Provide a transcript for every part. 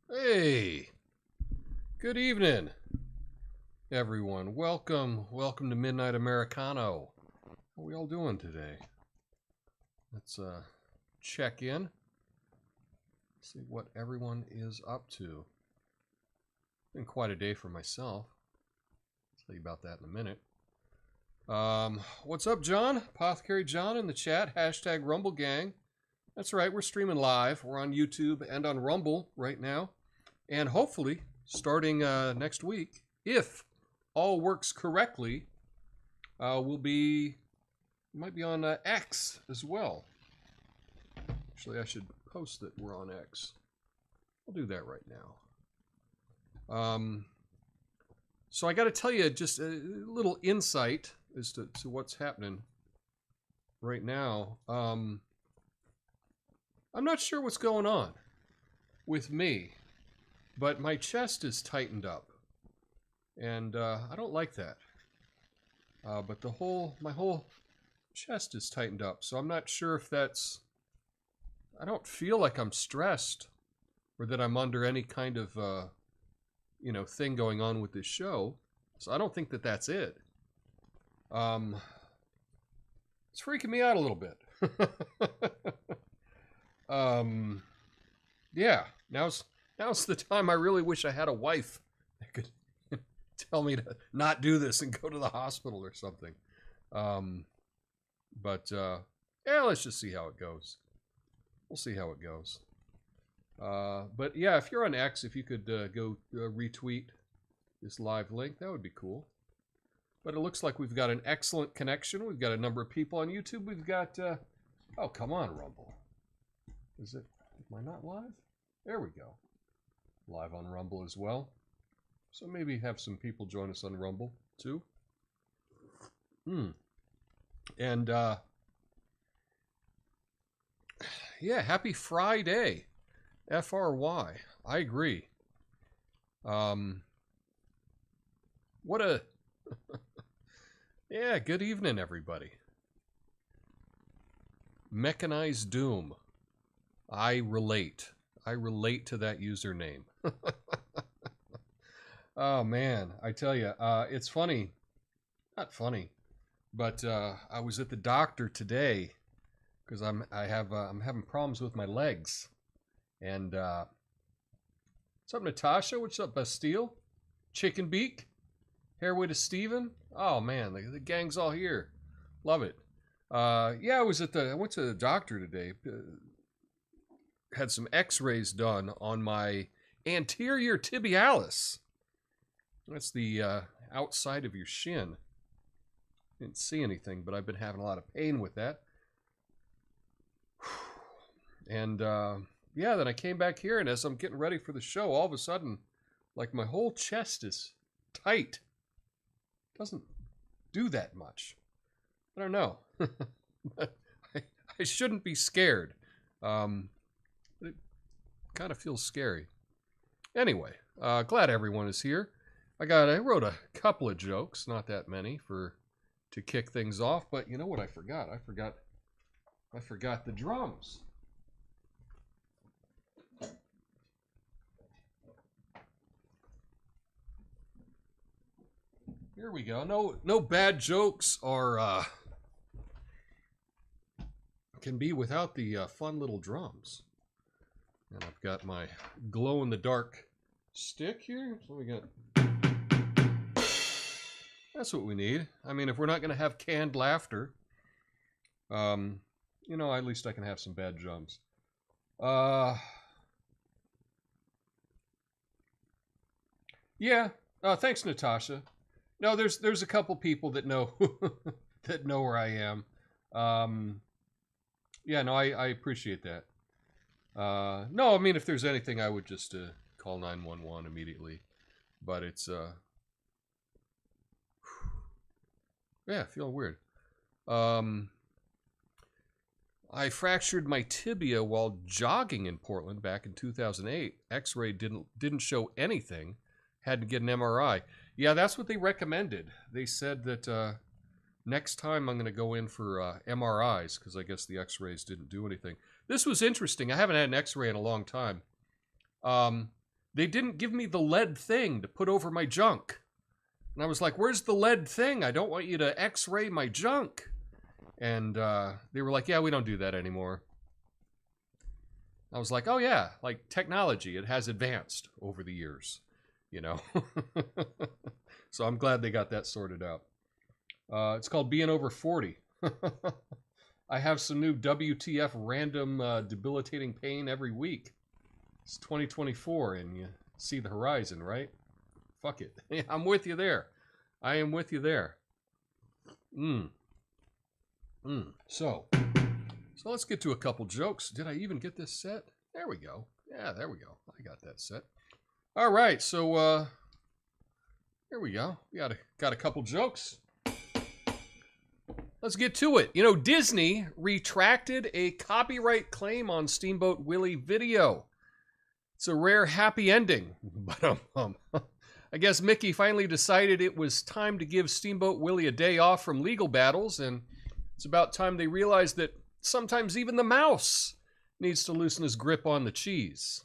Hey, good evening, everyone. Welcome to Midnight Americano. How are we all doing today? Let's check in, see what everyone is up to. Been quite a day for myself. I'll tell you about that in a minute. What's up, John? Apothecary John in the chat. Hashtag Rumble Gang. That's right, we're streaming live. We're on YouTube and on Rumble right now. And hopefully, starting next week, if all works correctly, might be on X as well. Actually, I should post that we're on X. I'll do that right now. So I got to tell you just a little insight as to what's happening right now. I'm not sure what's going on with me, but my chest is tightened up, and I don't like that. But my whole chest is tightened up, so I'm not sure if that's. I don't feel like I'm stressed, or that I'm under any kind of thing going on with this show. So I don't think that that's it. It's freaking me out a little bit. Yeah, now's the time I really wish I had a wife that could tell me to not do this and go to the hospital or something. But yeah, let's just see how it goes. We'll see how it goes. But yeah, if you're on X, if you could go retweet this live link, that would be cool. But it looks like we've got an excellent connection. We've got a number of people on YouTube. We've got, oh, come on, Rumble. Am I not live? There we go. Live on Rumble as well. So maybe have some people join us on Rumble too. And yeah, happy Friday. FRY. I agree. What a yeah, good evening, everybody. Mechanized Doom. I relate to that username. Oh man, I tell you, it's funny. Not funny, but I was at the doctor today because I'm having problems with my legs. And what's up, Natasha? What's up, Bastille? Chicken Beak? Hairway to Steven? Oh man, the gang's all here. Love it. Yeah, I went to the doctor today. Had some x-rays done on my anterior tibialis. That's the outside of your shin. Didn't see anything, but I've been having a lot of pain with that. And yeah, then I came back here, and as I'm getting ready for the show, all of a sudden, like my whole chest is tight. Doesn't do that much. I don't know. I shouldn't be scared. It kind of feels scary. Anyway, glad everyone is here. I wrote a couple of jokes, not that many, to kick things off. But you know what I forgot? I forgot the drums. Here we go. No bad jokes can be without the fun little drums. And I've got my glow-in-the-dark stick here. So we got. That's what we need. I mean, if we're not going to have canned laughter, at least I can have some bad drums. Yeah. Thanks, Natasha. No, there's a couple people that know that know where I am. Yeah, no, I appreciate that. No, I mean, if there's anything, I would just call 911 immediately. But it's yeah, feeling weird. I fractured my tibia while jogging in Portland back in 2008. X-ray didn't show anything. Had to get an MRI. Yeah, that's what they recommended. They said that next time I'm going to go in for MRIs because I guess the X-rays didn't do anything. This was interesting. I haven't had an X-ray in a long time. they didn't give me the lead thing to put over my junk. And I was like, where's the lead thing? I don't want you to x-ray my junk. And they were like, yeah, we don't do that anymore. I was like, oh yeah, like technology, it has advanced over the years, you know. So I'm glad they got that sorted out. It's called Being Over 40. I have some new WTF random debilitating pain every week. It's 2024 and you see the horizon, right? Fuck it. I'm with you there. I am with you there. So let's get to a couple jokes. Did I even get this set? There we go. Yeah, there we go. I got that set. All right, so here we go. We got a couple jokes. Let's get to it. You know, Disney retracted a copyright claim on Steamboat Willie video. It's a rare happy ending. But I guess Mickey finally decided it was time to give Steamboat Willie a day off from legal battles, and it's about time they realized that sometimes even the mouse needs to loosen his grip on the cheese.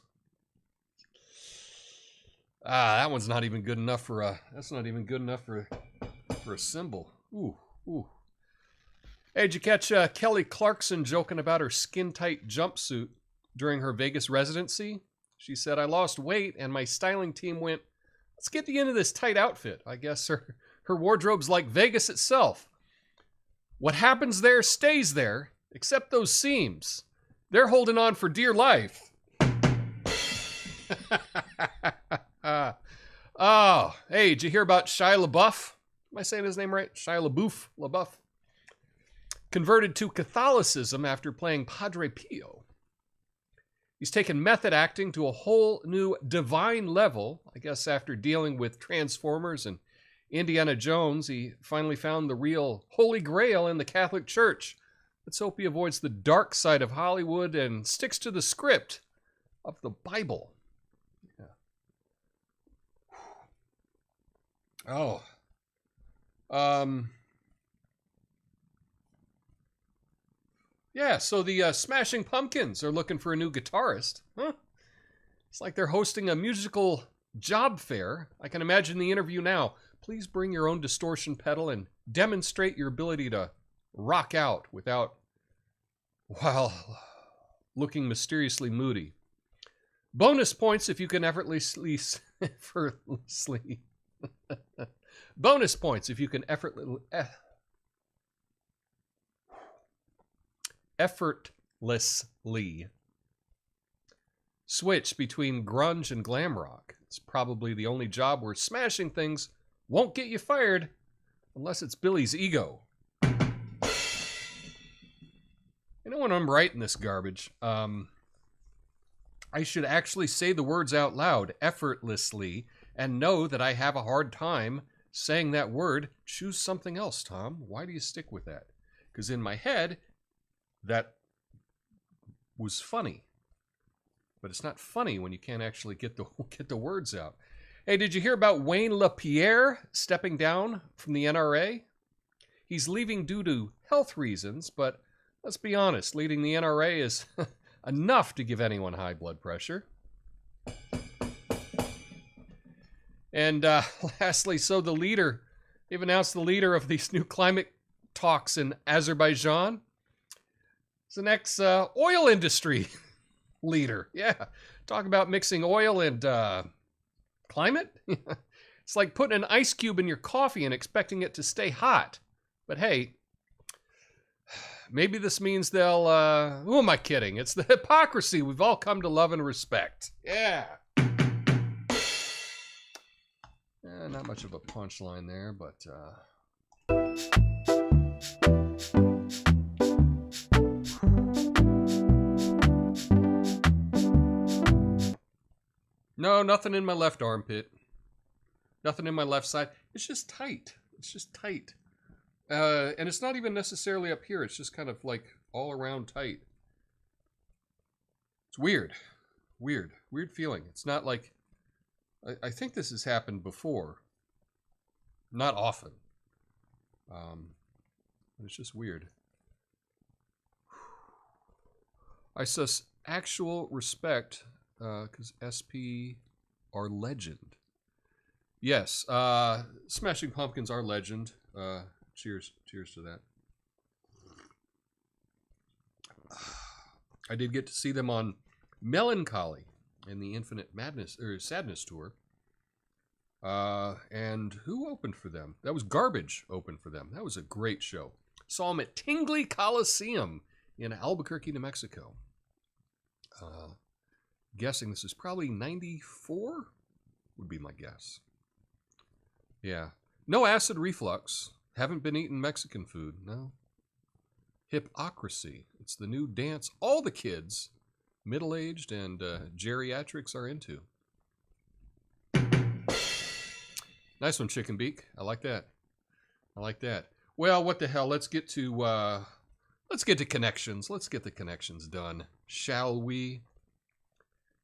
That one's not even good enough for a. That's not even good enough for a symbol. Ooh. Hey, did you catch Kelly Clarkson joking about her skin-tight jumpsuit during her Vegas residency? She said, I lost weight and my styling team went, let's get you into this tight outfit. I guess her wardrobe's like Vegas itself. What happens there stays there, except those seams. They're holding on for dear life. Oh, hey, did you hear about Shia LaBeouf? Am I saying his name right? Shia LaBeouf. Converted to Catholicism after playing Padre Pio. He's taken method acting to a whole new divine level. I guess after dealing with Transformers and Indiana Jones, he finally found the real Holy Grail in the Catholic Church. Let's hope he avoids the dark side of Hollywood and sticks to the script of the Bible. Yeah. Yeah, so the Smashing Pumpkins are looking for a new guitarist. Huh? It's like they're hosting a musical job fair. I can imagine the interview now. Please bring your own distortion pedal and demonstrate your ability to rock out while looking mysteriously moody. Bonus points if you can effortlessly bonus points if you can effortlessly switch between grunge and glam rock. It's probably the only job where smashing things won't get you fired unless it's Billy's ego. You know when I'm writing this garbage, I should actually say the words out loud effortlessly and know that I have a hard time saying that word. Choose something else, Tom. Why do you stick with that? Because in my head, that was funny. But it's not funny when you can't actually get the words out. Hey, did you hear about Wayne LaPierre stepping down from the NRA? He's leaving due to health reasons, but let's be honest, leading the NRA is enough to give anyone high blood pressure. And lastly, so they've announced the leader of these new climate talks in Azerbaijan. It's an ex-oil industry leader. Yeah, talk about mixing oil and climate. It's like putting an ice cube in your coffee and expecting it to stay hot. But hey, maybe this means they'll, who am I kidding? It's the hypocrisy we've all come to love and respect. Yeah. Not much of a punchline there, but... No, nothing in my left armpit. Nothing in my left side. It's just tight. It's just tight. And it's not even necessarily up here. It's just kind of like all around tight. It's weird. Weird feeling. It's not like... I think this has happened before. Not often. But it's just weird. I sus actual respect... because SP are legend. Yes, Smashing Pumpkins are legend. Cheers to that. I did get to see them on Melancholy and the Infinite Madness or Sadness tour. And who opened for them? That was Garbage opened for them. That was a great show. Saw them at Tingley Coliseum in Albuquerque, New Mexico. Guessing this is probably 94 would be my guess. Yeah. No acid reflux. Haven't been eating Mexican food. No. Hypocrisy. It's the new dance all the kids, middle-aged and geriatrics, are into. Nice one, Chicken Beak. I like that. I like that. Well, what the hell? Let's get to connections. Let's get the connections done, shall we?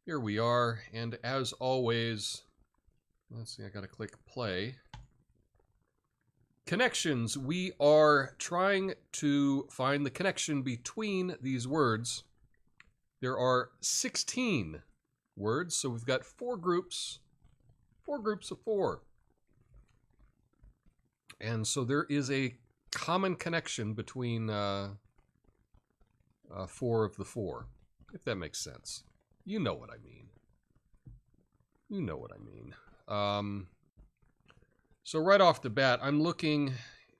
Here we are, and as always, let's see. I gotta click play. Connections. We are trying to find the connection between these words. There are 16 words, so we've got 4 groups of 4. And so there is a common connection between 4 of the 4, if that makes sense. You know what I mean. You know what I mean. So right off the bat, I'm looking,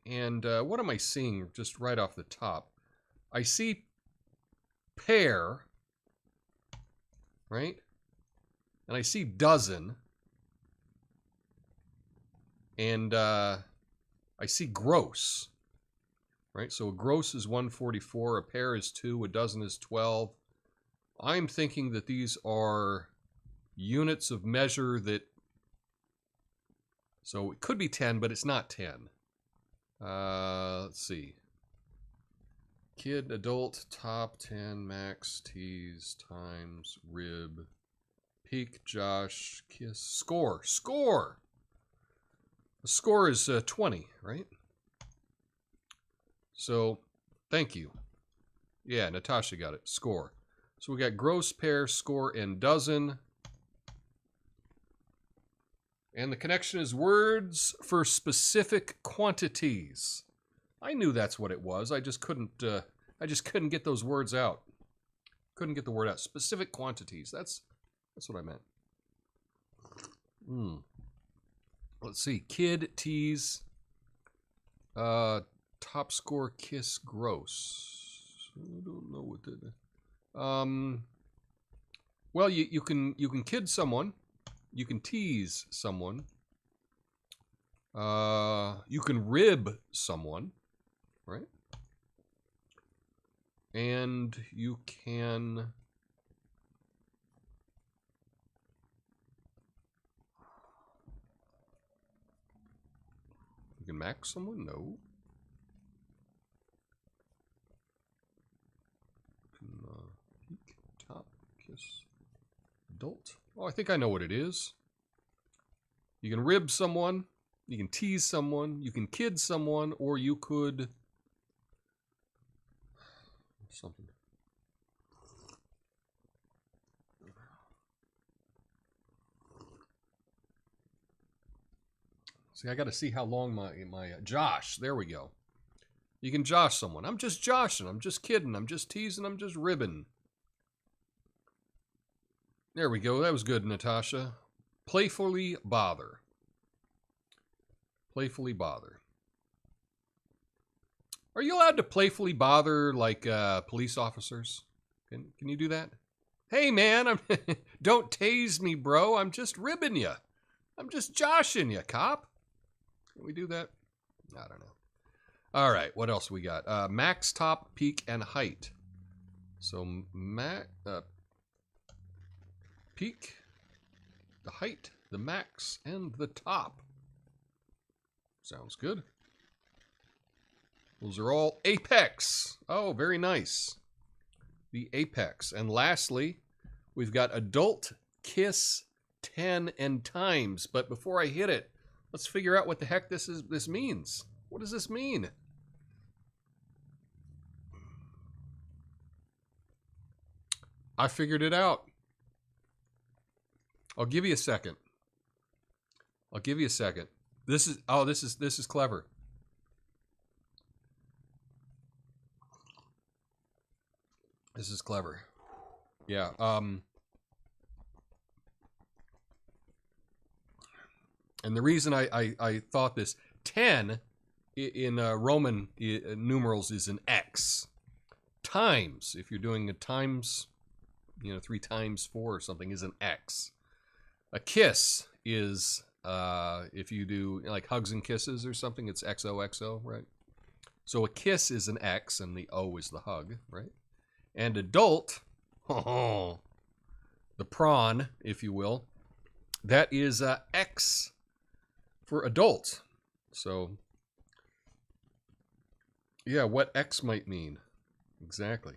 and what am I seeing just right off the top? I see pair, right? And I see dozen. And I see gross, right? So a gross is 144, a pair is 2, a dozen is 12. I'm thinking that these are units of measure that, so it could be 10, but it's not 10. Let's see. Kid, adult, top, 10, max, tease, times, rib, peak, Josh, kiss, score. Score! The score is 20, right? So, thank you. Yeah, Natasha got it. Score. So we got gross, pair, score, and dozen. And the connection is words for specific quantities. I knew that's what it was. I just couldn't get those words out. Couldn't get the word out. Specific quantities. That's what I meant. Let's see. Kid, tease, top score, kiss, gross. I don't know what the... well, you can kid someone, you can tease someone, you can rib someone, right? And you can max someone? No. Peak, top, kiss, adult. Oh, I think I know what it is. You can rib someone, you can tease someone, you can kid someone, or you could... something. See, I got to see how long my Josh, there we go. You can josh someone. I'm just joshing. I'm just kidding. I'm just teasing. I'm just ribbing. There we go. That was good, Natasha. Playfully bother. Playfully bother. Are you allowed to playfully bother, like, police officers? Can you do that? Hey, man, don't tase me, bro. I'm just ribbing you. I'm just joshing you, cop. Can we do that? I don't know. All right, what else we got? Max, top, peak, and height. So peak, the height, the max, and the top. Sounds good. Those are all apex. Oh, very nice. The apex. And lastly, we've got adult, kiss, 10, and times. But before I hit it, let's figure out what the heck this means. What does this mean? I figured it out. I'll give you a second. I'll give you a second. This is clever. This is clever. Yeah. And the reason I thought this, 10 in Roman numerals is an X. Times, if you're doing a times, 3 times 4 or something, is an X. A kiss is, if you do like hugs and kisses or something, it's XOXO, right? So a kiss is an X and the O is the hug, right? And adult, the prawn, if you will, that is X for adult. So, yeah, what X might mean. Exactly.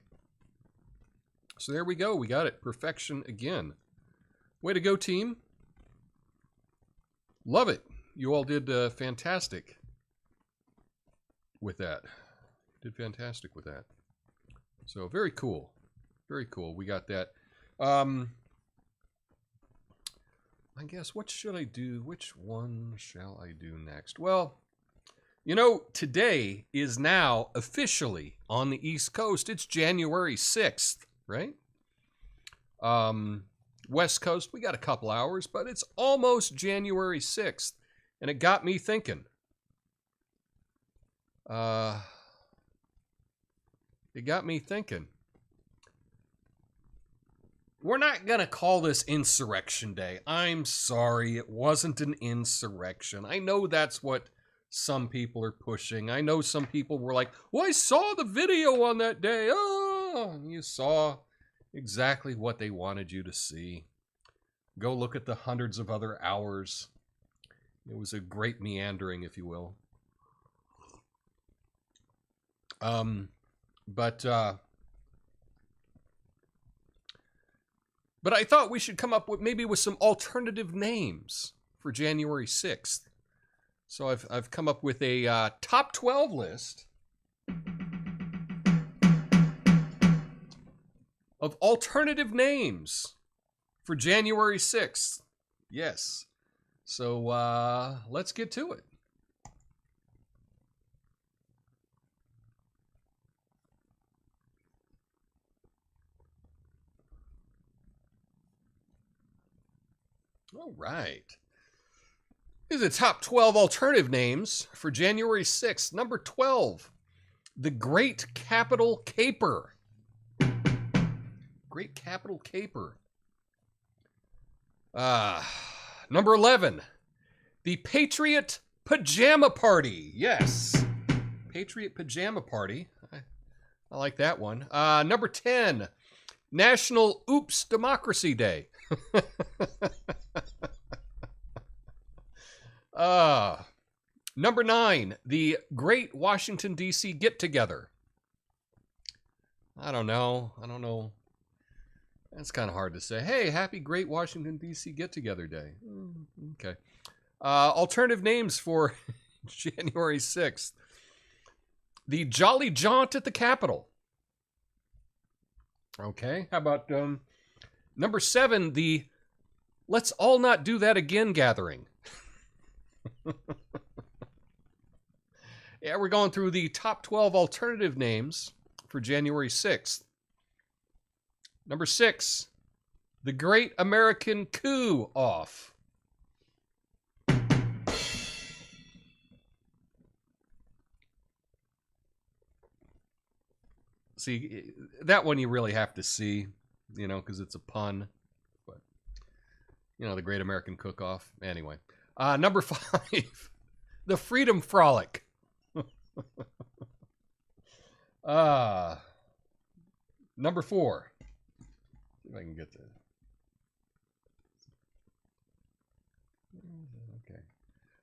So there we go. We got it. Perfection again. Way to go, team. Love it. You all did fantastic with that. Did fantastic with that. So very cool. Very cool. We got that. I guess, what should I do? Which one shall I do next? Well, today is now officially on the East Coast. It's January 6th, right? West Coast, we got a couple hours, but it's almost January 6th. And it got me thinking. We're not going to call this Insurrection Day. I'm sorry, it wasn't an insurrection. I know that's what some people are pushing. I know some people were like, well, I saw the video on that day. Oh, you saw exactly what they wanted you to see. Go look at the hundreds of other hours. It was a great meandering, if you will. But I thought we should come up with some alternative names for January 6th. So I've come up with a top 12 list of alternative names for January 6th. Yes. So let's get to it. All right. These are the top 12 alternative names for January 6th. Number 12, the Great Capital Caper. Great Capital Caper. Number 11, the Patriot Pajama Party. Yes. Patriot Pajama Party. I like that one. Number 10, National Oops Democracy Day. Number 9, the Great Washington, D.C. Get-Together. I don't know. That's kind of hard to say. Hey, happy Great Washington, D.C. Get-Together Day. Okay. Alternative names for January 6th. The Jolly Jaunt at the Capitol. Okay. How about number 7, the Let's All Not Do That Again gathering. Yeah, we're going through the top 12 alternative names for January 6th. Number 6, the Great American Coup Off. See, that one you really have to see, because it's a pun. But, the Great American Cook-Off. Anyway. Number 5, the Freedom Frolic. Number 4. See if I can get to.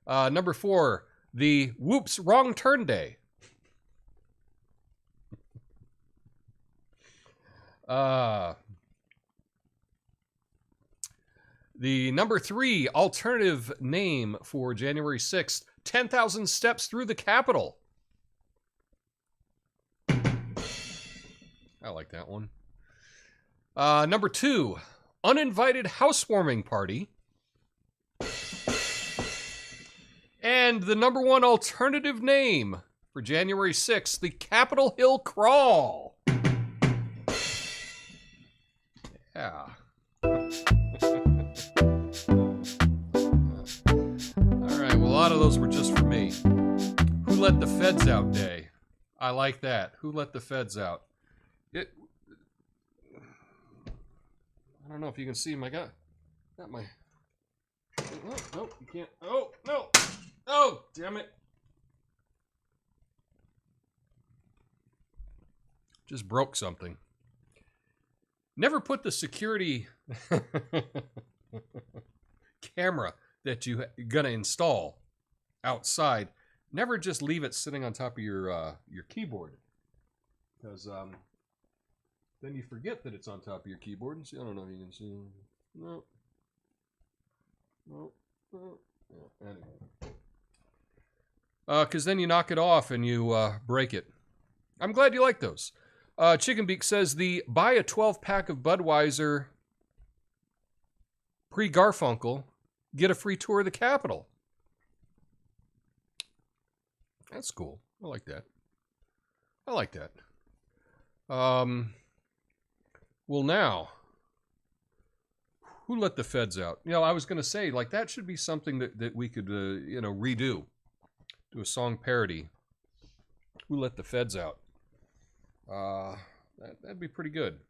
Okay. Number 4, the Whoops Wrong Turn Day. The number 3 alternative name for January 6th, 10,000 Steps Through the Capitol. I like that one. Number 2, Uninvited Housewarming Party. And the #1 alternative name for January 6th, the Capitol Hill Crawl. Yeah. All right, well, a lot of those were just for me. Who Let the Feds Out Day. I like that. Who let the feds out? I don't know if you can see my got my. Oh, no, you can't. Oh, no. Oh, damn it. Just broke something. Never put the security camera that you're going to install outside. Never just leave it sitting on top of your keyboard. Because then you forget that it's on top of your keyboard. And see, I don't know if you can see. No. No. No. Yeah, anyway. Because then you knock it off and you break it. I'm glad you like those. Chicken Beak says buy a 12-pack of Budweiser pre-Garfunkel, get a free tour of the Capitol. That's cool. I like that. I like that. Well, now, who let the feds out? You know, I was going to say, like, that should be something that we could, redo. Do a song parody. Who let the feds out? That'd be pretty good.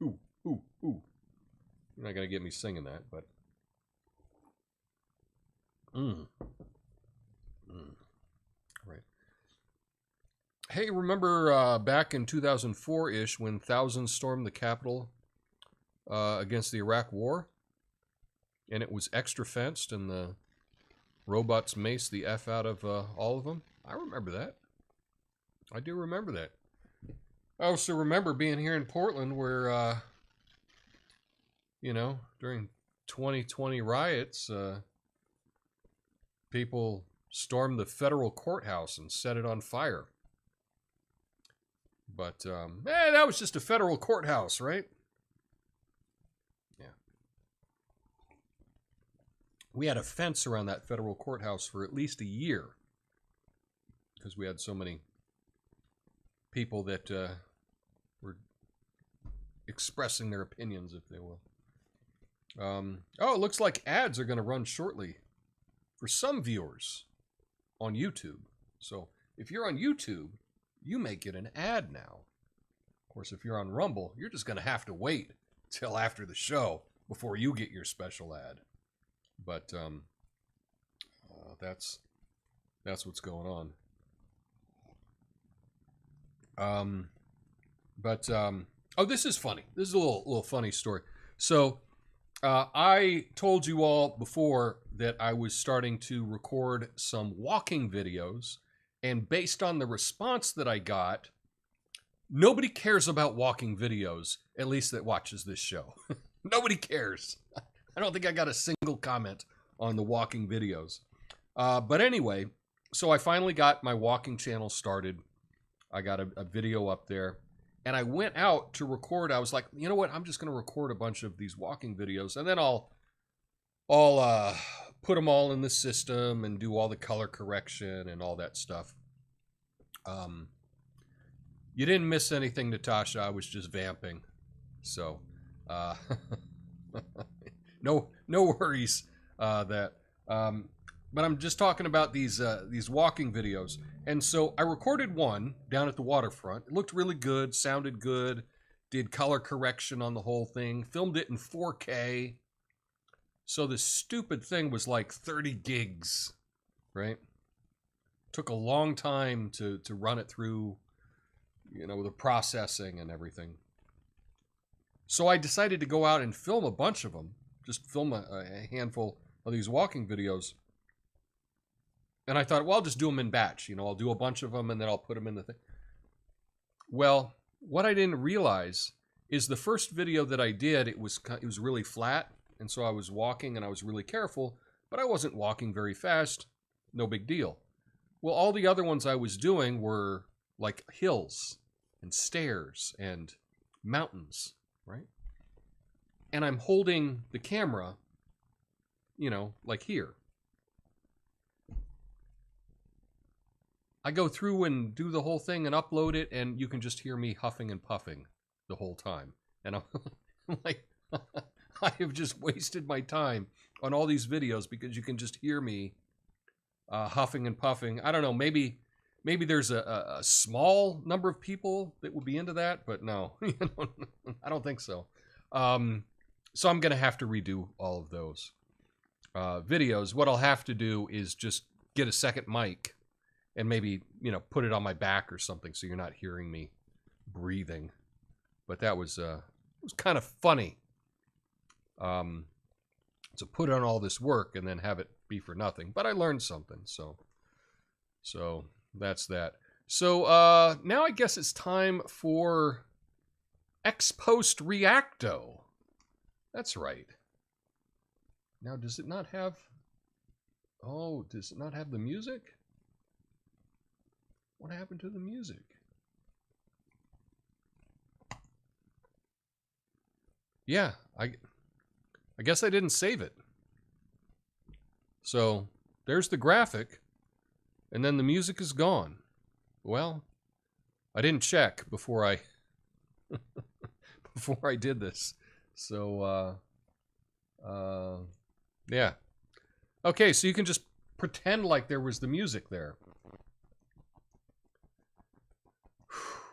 Ooh, ooh, ooh. You're not going to get me singing that, but... Right. Hey, remember back in 2004-ish when thousands stormed the Capitol against the Iraq War? And it was extra fenced and the robots maced the F out of all of them? I remember that. I do remember that. I also remember being here in Portland where, during 2020 riots, people stormed the federal courthouse and set it on fire. But, that was just a federal courthouse, right? Yeah. We had a fence around that federal courthouse for at least a year because we had so many people that were expressing their opinions, if they will. It looks like ads are going to run shortly for some viewers on YouTube. So if you're on YouTube, you may get an ad now. Of course, if you're on Rumble, you're just going to have to wait till after the show before you get your special ad. But that's what's going on. This is funny. This is a little funny story. So I told you all before that I was starting to record some walking videos, and based on the response that I got, nobody cares about walking videos, at least that watches this show. Nobody cares. I don't think I got a single comment on the walking videos. But anyway, so I finally got my walking channel started. I got a video up there, and I went out to record. I was like, you know what? I'm just going to record a bunch of these walking videos, and then I'll put them all in the system and do all the color correction and all that stuff. You didn't miss anything, Natasha. I was just vamping. So, no worries that. But I'm just talking about these walking videos. And so I recorded one down at the waterfront. It looked really good, sounded good, did color correction on the whole thing, filmed it in 4K. So this stupid thing was like 30 gigs, right? Took a long time to run it through, the processing and everything. So I decided to go out and film a bunch of them, just film a handful of these walking videos. And I thought, well, I'll just do them in batch. I'll do a bunch of them and then I'll put them in the thing. Well, what I didn't realize is the first video that I did, it was really flat. And so I was walking and I was really careful, but I wasn't walking very fast. No big deal. Well, all the other ones I was doing were like hills and stairs and mountains, right? And I'm holding the camera, like here. I go through and do the whole thing and upload it, and you can just hear me huffing and puffing the whole time. And I'm like, I have just wasted my time on all these videos because you can just hear me huffing and puffing. I don't know, maybe there's a small number of people that would be into that, but no, I don't think so. So I'm going to have to redo all of those videos. What I'll have to do is just get a second mic and maybe, put it on my back or something so you're not hearing me breathing. But that was kind of funny. To put on all this work and then have it be for nothing. But I learned something, so that's that. So now I guess it's time for ex post reacto. That's right. Now, does it not have... Oh, does it not have the music? What happened to the music? Yeah, I guess I didn't save it. So, there's the graphic, and then the music is gone. Well, I didn't check before I before I did this. So, yeah. Okay, so you can just pretend like there was the music there.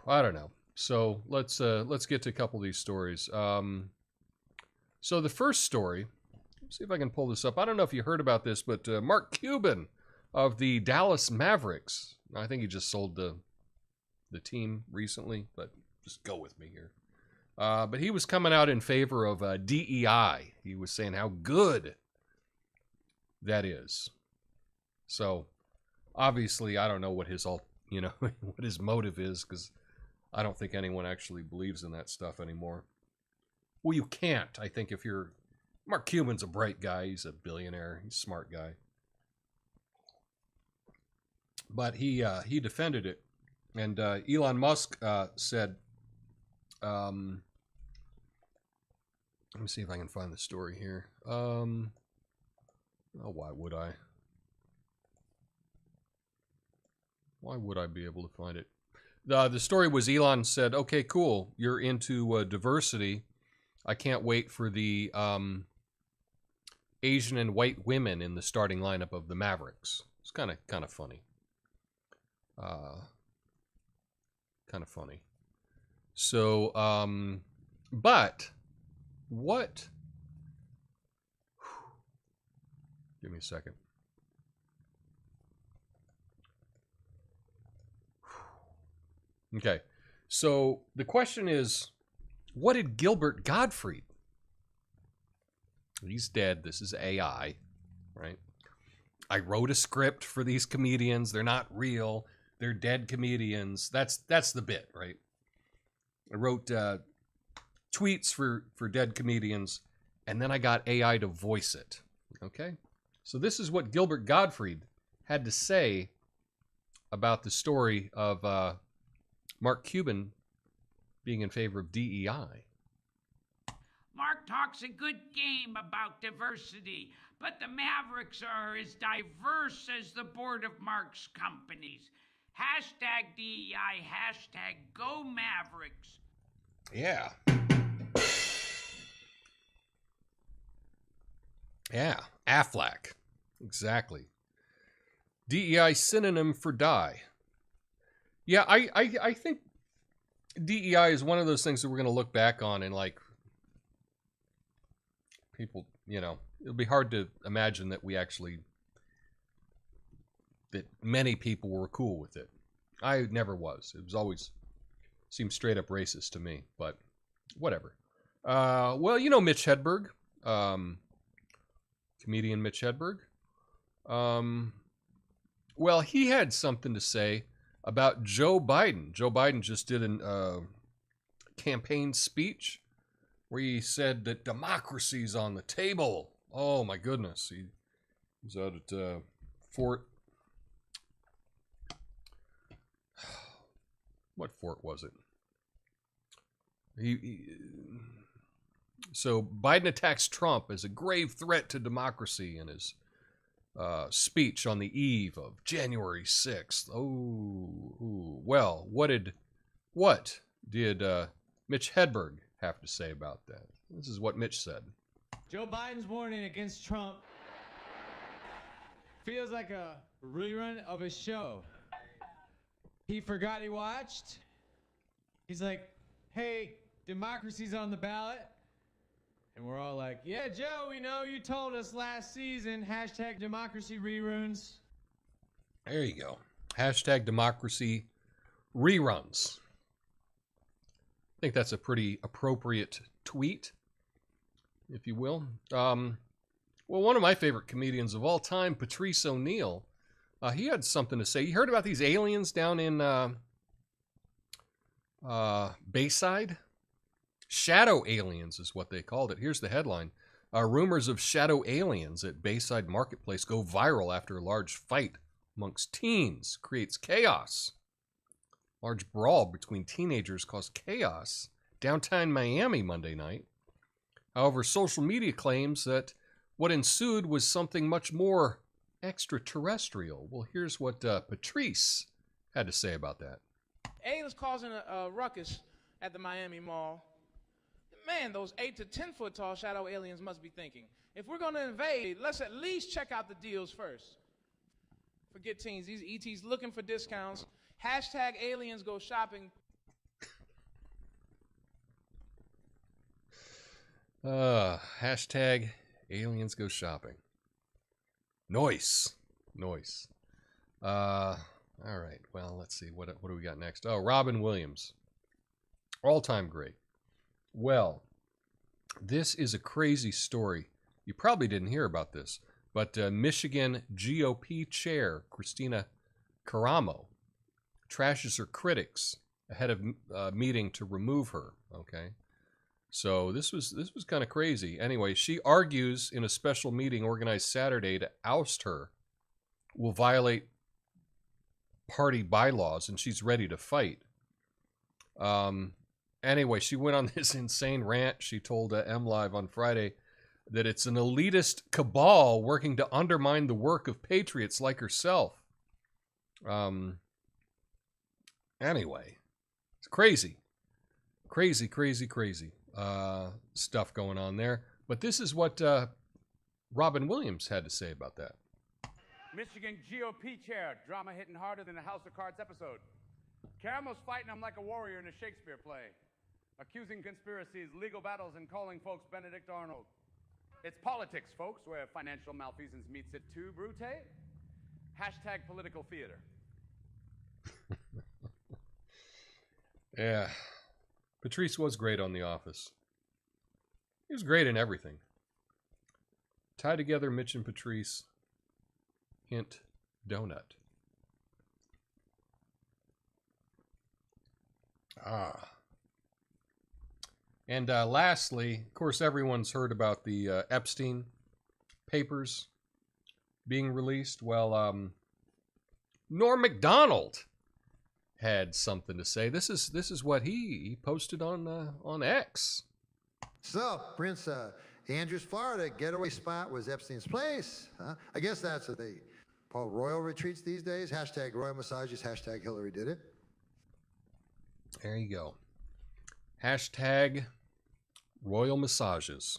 I don't know. So let's get to a couple of these stories. So the first story, let's see if I can pull this up. I don't know if you heard about this, but Mark Cuban of the Dallas Mavericks. I think he just sold the team recently, but just go with me here. But he was coming out in favor of DEI. He was saying how good that is. So obviously, I don't know what his what his motive is, because I don't think anyone actually believes in that stuff anymore. Well, you can't. I think if you're... Mark Cuban's a bright guy. He's a billionaire. He's a smart guy. But he defended it. And Elon Musk said... let me see if I can find the story here. Oh, why would I? Why would I be able to find it? The story was Elon said, okay, cool. You're into diversity. I can't wait for the Asian and white women in the starting lineup of the Mavericks. It's kind of funny. Kind of funny. So, but what? Give me a second. Okay, so the question is, what did Gilbert Gottfried? He's dead. This is AI, right? I wrote a script for these comedians. They're not real. They're dead comedians. That's the bit, right? I wrote tweets for dead comedians, and then I got AI to voice it. Okay? So this is what Gilbert Gottfried had to say about the story of Mark Cuban being in favor of DEI. Mark talks a good game about diversity, but the Mavericks are as diverse as the board of Mark's companies. Hashtag DEI, hashtag Go Mavericks. Yeah. Yeah, Aflac. Exactly. DEI synonym for die. Yeah, I think DEI is one of those things that we're going to look back on and like people, it'll be hard to imagine that that many people were cool with it. I never was. It was always seemed straight up racist to me, but whatever. Well, Mitch Hedberg, comedian Mitch Hedberg. Well, he had something to say about Joe Biden. Joe Biden just did a campaign speech where he said that democracy's on the table. Oh my goodness. He was out at Fort... What fort was it? So Biden attacks Trump as a grave threat to democracy in his speech on the eve of January 6th. Oh, well, what did Mitch Hedberg have to say about that? This is what Mitch said. Joe Biden's warning against Trump feels like a rerun of a show. He forgot he watched. He's like, hey, democracy's on the ballot. And we're all like, yeah, Joe, we know you told us last season, hashtag democracy reruns. There you go. Hashtag democracy reruns. I think that's a pretty appropriate tweet, if you will. Well, one of my favorite comedians of all time, Patrice O'Neal, he had something to say. You heard about these aliens down in Bayside? Shadow aliens is what they called it. Here's the headline. Rumors of shadow aliens at Bayside Marketplace go viral after a large fight amongst teens creates chaos. Large brawl between teenagers caused chaos downtown Miami Monday night. However, social media claims that what ensued was something much more extraterrestrial. Well, here's what Patrice had to say about that. Aliens causing a ruckus at the Miami Mall. Man, those 8 to 10 foot tall shadow aliens must be thinking, if we're going to invade, let's at least check out the deals first. Forget teens, these ETs looking for discounts. Hashtag aliens go shopping. Hashtag aliens go shopping. Noise. All right, well, let's see. What do we got next? Oh, Robin Williams. All-time great. Well, this is a crazy story. You probably didn't hear about this, but Michigan GOP chair Christina Caramo trashes her critics ahead of meeting to remove her. Okay, so this was kind of crazy. Anyway, she argues in a special meeting organized Saturday to oust her will violate party bylaws, and she's ready to fight. Anyway, she went on this insane rant. She told MLive on Friday that it's an elitist cabal working to undermine the work of patriots like herself. Anyway, it's crazy stuff going on there. But this is what Robin Williams had to say about that. Michigan GOP chair, drama hitting harder than a House of Cards episode. Caramo's fighting him like a warrior in a Shakespeare play, accusing conspiracies, legal battles, and calling folks Benedict Arnold. It's politics, folks, where financial malfeasance meets it too, Brute. Hashtag political theater. Yeah. Patrice was great on The Office. He was great in everything. Tie together Mitch and Patrice. Hint, donut. And lastly, of course, everyone's heard about the Epstein papers being released. Well, Norm Macdonald had something to say. This is what he posted on X. So, Prince Andrews, Florida, getaway spot was Epstein's place. Huh? I guess that's what they call royal retreats these days. Hashtag royal massages. Hashtag Hillary did it. There you go. Hashtag royal massages.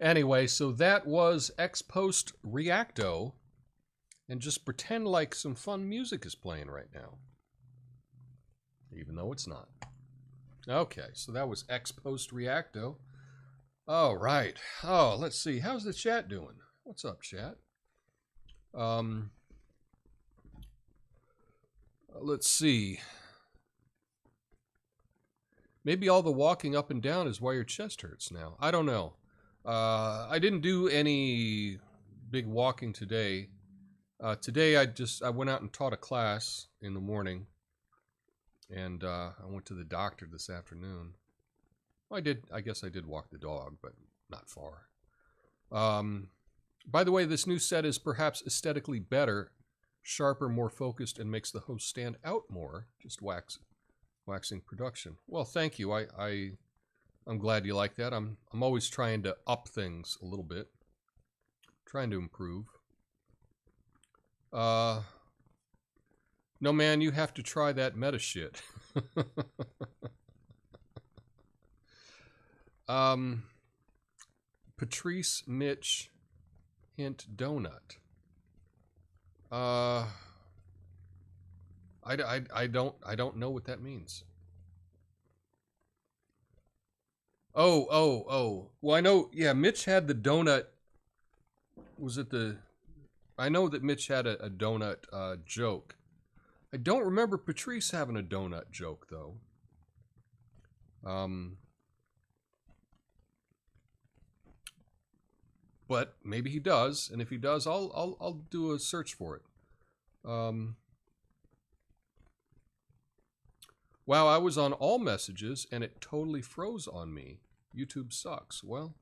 Anyway, so that was Ex Post Reacto. And just pretend like some fun music is playing right now. Even though it's not. Okay, so that was Ex Post Reacto. All right. Oh, let's see. How's the chat doing? What's up, chat? Let's see. Maybe all the walking up and down is why your chest hurts now. I don't know. I didn't do any big walking today. Today I went out and taught a class in the morning, and I went to the doctor this afternoon. Well, I guess I did walk the dog, but not far. By the way, this new set is perhaps aesthetically better, sharper, more focused, and makes the host stand out more. Just waxing production. Well, thank you. I'm glad you like that. I'm always trying to up things a little bit. Trying to improve. No, man, you have to try that meta shit. Patrice Mitch hint donut. I don't know what that means. Oh. Well, I know, yeah, Mitch had the donut. Was it the... I know that Mitch had a donut joke. I don't remember Patrice having a donut joke, though. But maybe he does, and if he does, I'll do a search for it. Wow, I was on all messages, and it totally froze on me. YouTube sucks. Well,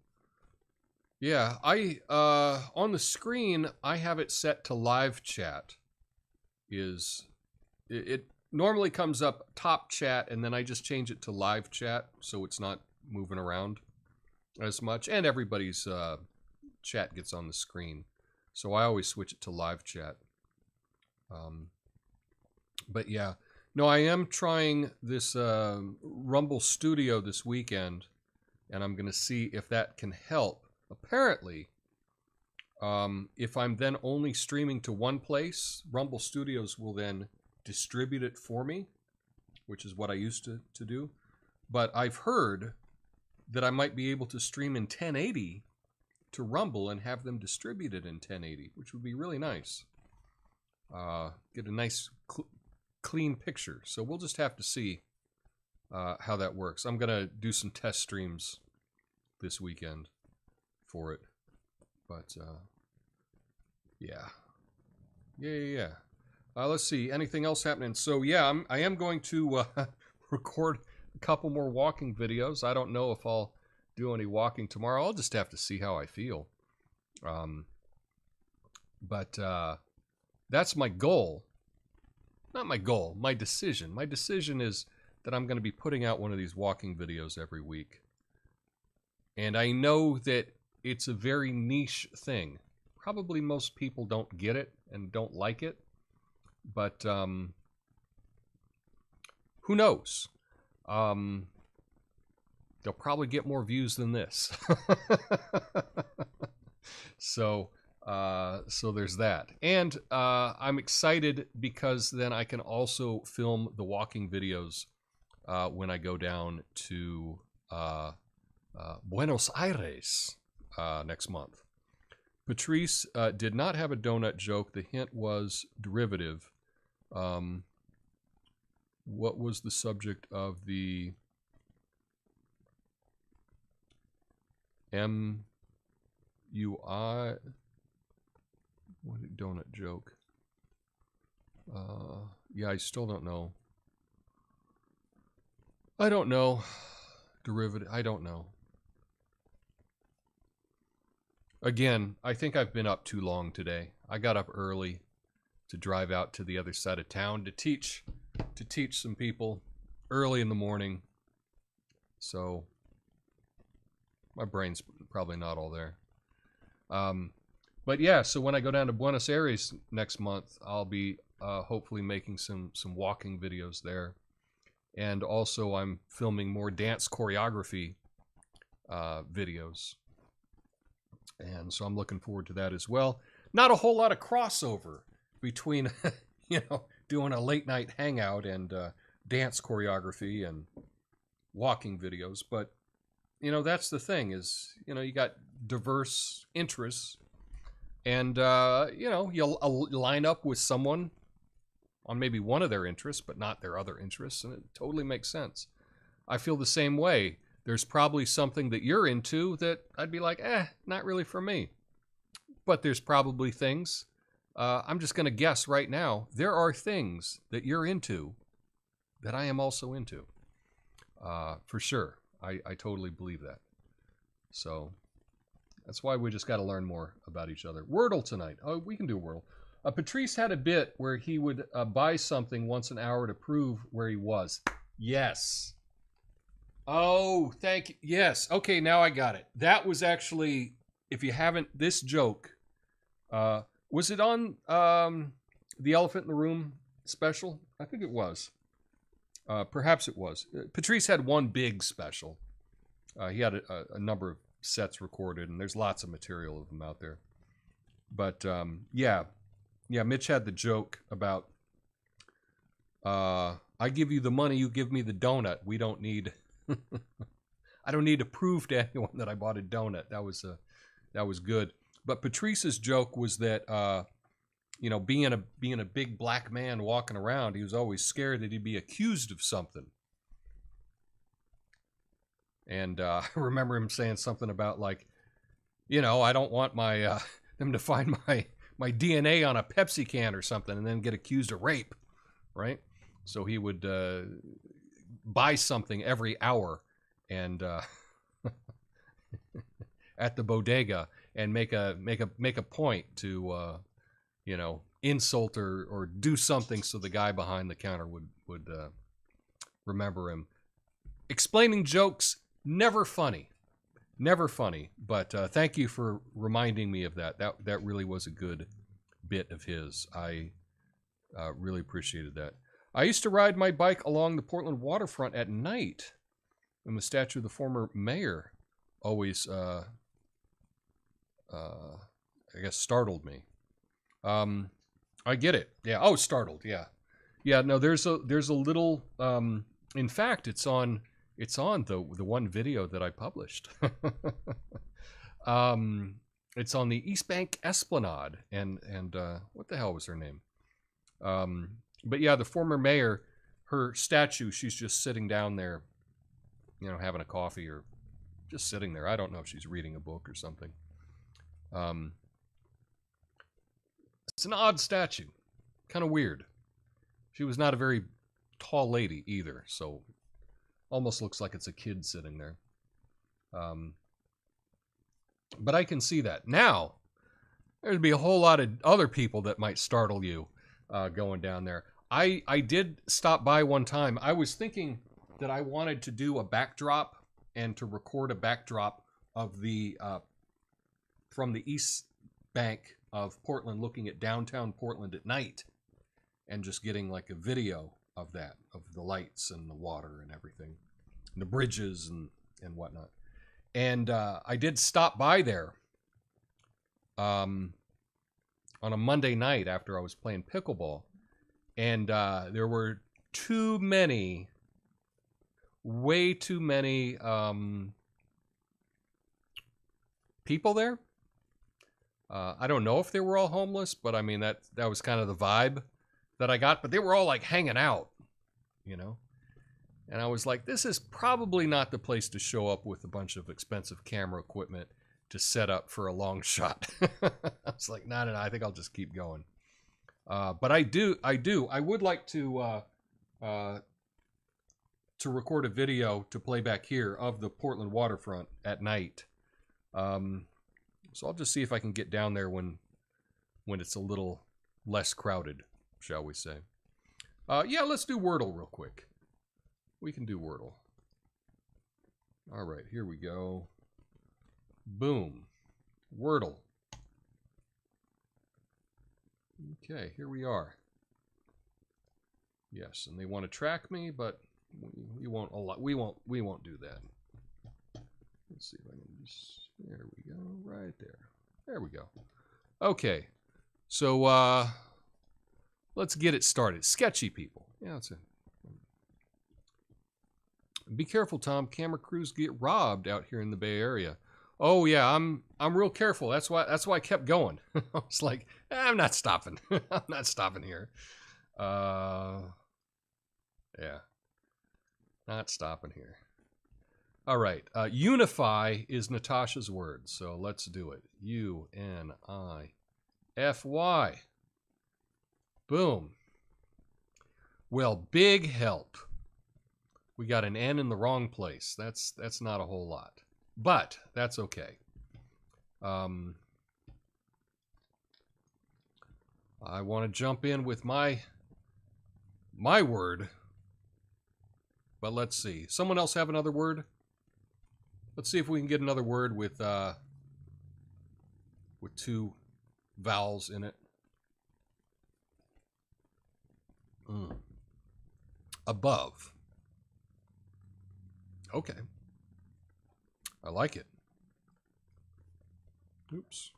yeah, on the screen, I have it set to live chat. It normally comes up top chat, and then I just change it to live chat, so it's not moving around as much, and everybody's chat gets on the screen. So I always switch it to live chat. But yeah, no, I am trying this Rumble Studio this weekend, and I'm going to see if that can help. Apparently, if I'm then only streaming to one place, Rumble Studios will then distribute it for me, which is what I used to do. But I've heard that I might be able to stream in 1080 to Rumble and have them distributed in 1080, which would be really nice. Get a nice clean picture. So we'll just have to see how that works. I'm going to do some test streams this weekend for it. But, yeah. Let's see. Anything else happening? So, yeah, I am going to record a couple more walking videos. I don't know if I'll do any walking tomorrow. I'll just have to see how I feel. But that's my goal. Not my goal, my decision. My decision is that I'm going to be putting out one of these walking videos every week. And I know that it's a very niche thing. Probably most people don't get it and don't like it. But who knows? They'll probably get more views than this. So there's that. And I'm excited because then I can also film the walking videos when I go down to Buenos Aires next month. Patrice did not have a donut joke. The hint was derivative. What was the subject of the MUI? What donut joke? Yeah, I still don't know. I don't know. Derivative, I don't know. Again, I think I've been up too long today. I got up early to drive out to the other side of town to teach some people early in the morning. So my brain's probably not all there. But yeah, so when I go down to Buenos Aires next month, I'll be hopefully making some walking videos there. And also I'm filming more dance choreography videos. And so I'm looking forward to that as well. Not a whole lot of crossover between, doing a late night hangout and dance choreography and walking videos. But, that's the thing is, you got diverse interests. And, you'll line up with someone on maybe one of their interests, but not their other interests. And it totally makes sense. I feel the same way. There's probably something that you're into that I'd be like, not really for me. But there's probably things, I'm just going to guess right now, there are things that you're into that I am also into. For sure. I totally believe that. So that's why we just got to learn more about each other. Wordle tonight. Oh, we can do Wordle. Patrice had a bit where he would buy something once an hour to prove where he was. Yes. Oh, thank you. Yes. Okay, now I got it. That was actually, if you haven't, this joke Was it on the Elephant in the Room special? I think it was. Perhaps it was. Patrice had one big special. He had a number of sets recorded, and there's lots of material of them out there. But yeah, Mitch had the joke about, I give you the money, you give me the donut. We don't need, I don't need to prove to anyone that I bought a donut. That was good. But Patrice's joke was that, being a big black man walking around, he was always scared that he'd be accused of something. And I remember him saying something about, like, I don't want my them to find my DNA on a Pepsi can or something and then get accused of rape, right? So he would buy something every hour and at the bodega and make a point to insult or do something so the guy behind the counter would remember him. Explaining jokes, never funny, but thank you for reminding me of that. That really was a good bit of his. I really appreciated that. I used to ride my bike along the Portland waterfront at night, and the statue of the former mayor always I guess startled me. I get it. Yeah. Oh, startled. Yeah. Yeah. No, there's a little. In fact, it's on the one video that I published. It's on the East Bank Esplanade, and what the hell was her name? But yeah, the former mayor, her statue. She's just sitting down there, having a coffee or just sitting there. I don't know if she's reading a book or something. It's an odd statue. Kind of weird. She was not a very tall lady either, so almost looks like it's a kid sitting there. But I can see that. Now, there'd be a whole lot of other people that might startle you going down there. I did stop by one time. I was thinking that I wanted to do a backdrop and to record a backdrop of the from the East Bank of Portland, looking at downtown Portland at night, and just getting like a video of that, of the lights and the water and everything, and the bridges and whatnot. And I did stop by there on a Monday night after I was playing pickleball, and there were way too many people there. I don't know if they were all homeless, but I mean, that was kind of the vibe that I got. But they were all like hanging out, And I was like, this is probably not the place to show up with a bunch of expensive camera equipment to set up for a long shot. I was like, no, I think I'll just keep going. But I would like to record a video to play back here of the Portland waterfront at night. So I'll just see if I can get down there when it's a little less crowded, shall we say. Yeah, let's do Wordle real quick. We can do Wordle. All right, here we go. Boom. Wordle. Okay, here we are. Yes, and they want to track me, but we won't do that. Let's see if I can just... There we go, right there. There we go. Okay, so let's get it started. Sketchy people. Yeah, that's it. Be careful, Tom. Camera crews get robbed out here in the Bay Area. Oh yeah, I'm real careful. That's why I kept going. I was like, I'm not stopping. I'm not stopping here. Yeah, not stopping here. All right, unify is Natasha's word, so let's do it. U-N-I-F-Y. Boom. Well, big help. We got an N in the wrong place. That's not a whole lot, but that's okay. I want to jump in with my word, but let's see. Someone else have another word? Let's see if we can get another word with two vowels in it. Above. Okay. I like it. Oops.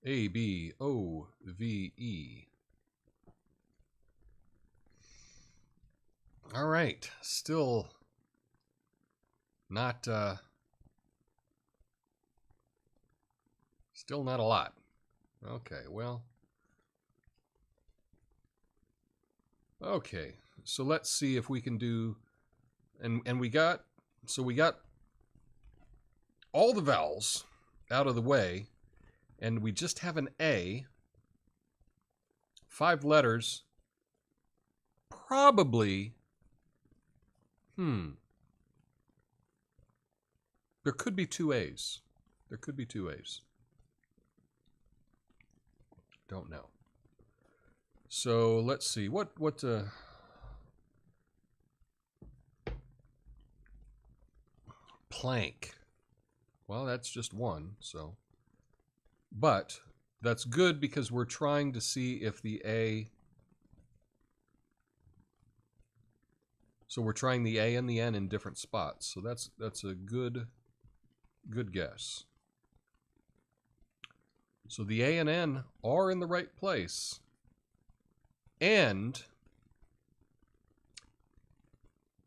A, B, O, V, E. All right. Still not, still not a lot. Okay, well. Okay, so let's see if we can do, and we got all the vowels out of the way, and we just have an A, 5 letters, probably, there could be 2 A's. There could be 2 A's. Don't know. So let's see, what plank. Well, that's just one, so. But that's good because we're trying to see if the A. So we're trying the A and the N in different spots. So that's a good guess. So the A and N are in the right place. And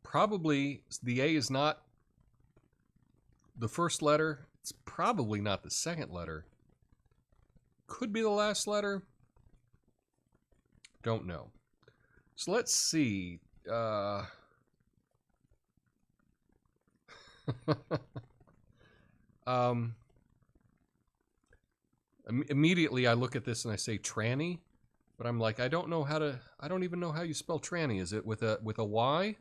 probably the A is not the first letter. It's probably not the second letter. Could be the last letter. Don't know. So let's see. Immediately I look at this and I say tranny. But I'm like, I don't even know how you spell tranny. Is it with a Y?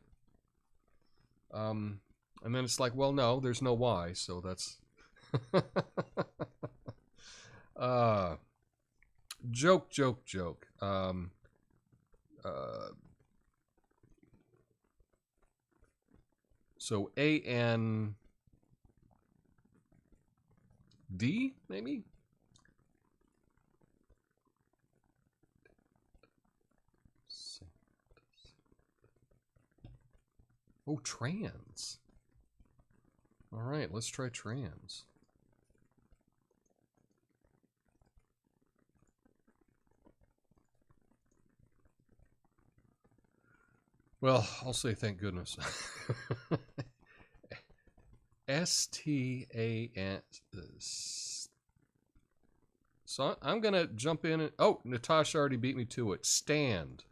And then it's like, well, no, there's no Y, so that's joke. So A-N-D, maybe? Oh, trans. All right, let's try trans. Well, I'll say thank goodness. S-T-A-N. So I'm going to jump in and... Oh, Natasha already beat me to it. Stand.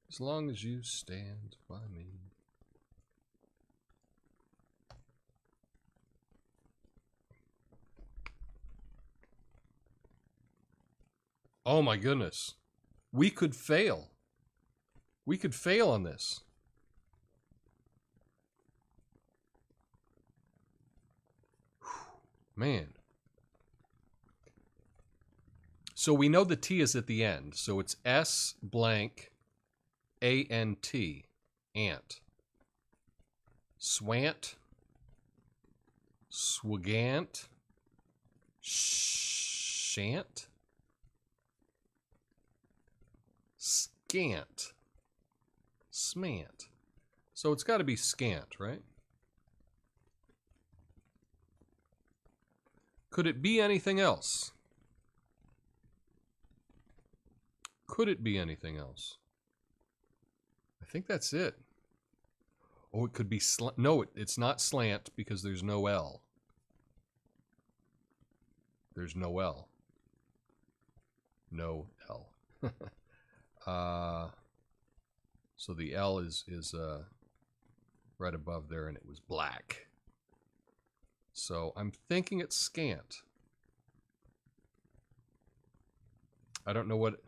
As long as you stand by me. Oh my goodness. We could fail. We could fail on this. Man. So we know the T is at the end. So it's S blank A-N-T. Ant. Swant. Swagant. Shant. Scant. Smant. So it's got to be scant, right? Could it be anything else? Could it be anything else? I think that's it. Oh, it could be slant. No, it's not slant because there's no L. There's no L. No L. So the L is right above there, and it was black. So I'm thinking it's scant. I don't know what...